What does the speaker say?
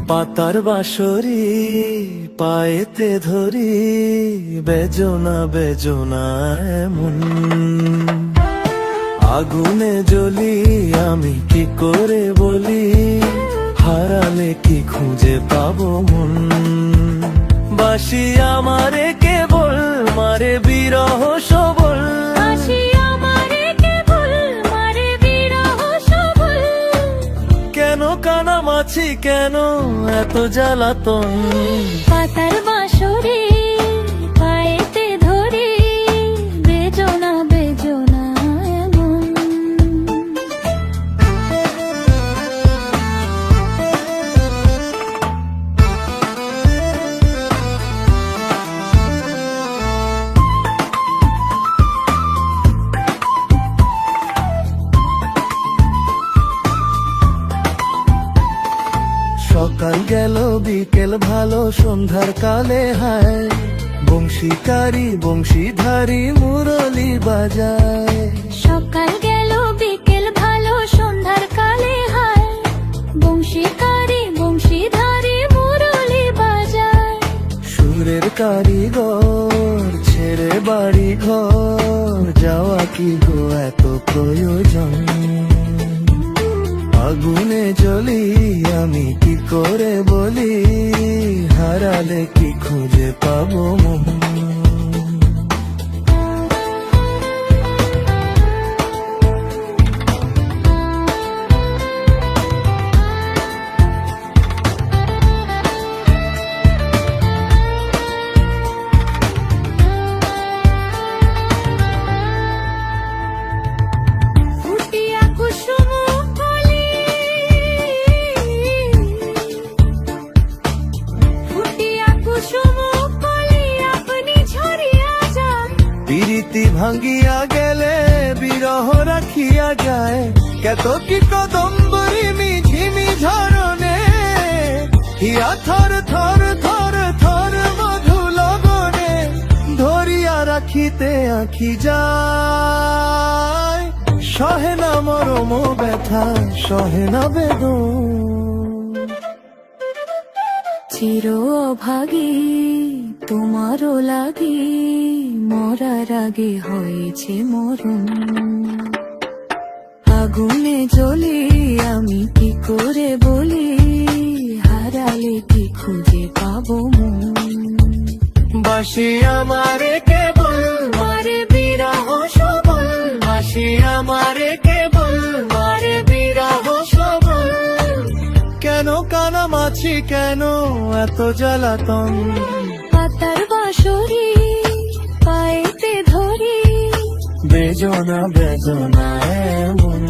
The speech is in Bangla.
পাতার বাঁশরি পায়েতে ধরি, বেজনা বেজনা এমন। আগুনে জ্বলি আমি কি করে বলি, হারালে কি খুঁজে পাবো মন। বাসি আমারে কেবল মারে বিরহ সবল, কেন কানামাছি কেন এত জ্বালাতন। পাতার বাঁশরি পায়েতে ধরি, বেজনা বেজনা এমন। সকাল গেল বিকেল ভালো সন্ধ্যার কালে হায়, বংশীকারী বংশীধারী মুরলি বাজায়। সকাল গেল বিকেল ভালো সন্ধ্যার কালে হায়, বংশীকারী বংশীধারী মুরলি বাজায়। সুরের কারিগর ছেড়ে বাড়ি ঘর, যাওয়া কি গো এত প্রয়োজন। আগুনে জ্বলি আমি কি করে বলি, হারালে কি খুঁজে পাবো মন। ফুটিয়া কুসুম কলি, ফুটিয়া কুসুম কলি আপনি ঝরিয়া যান। প্রীতি ভাঙ্গিয়া গেলে বিরহ রাখিয়া যায়, কত কি কদম্বরী মিঝিমি ঝরনে, হিয়া থর থর থর থর মধু লগনে, ধরিয়া রাখিতে আঁখি যায়। সহে না মরম ব্যথা সহে না বেদন। চির অভাগী তোমারও লাগি, মরার আগে হয়েছে মরণ। আগুনে জ্বলি আমি কি করে বলি, হারালে কি খুঁজে পাবো মন। বাসি আমারে কেবল মারে বিরহ সবল, বাসি আমারে কেবল মারে বিরহ সবল, কেন কানামাছি কেন এত জ্বালাতন। পাতার বাঁশরি পায়েতে ধরি, বেজনা বেজনা এমন।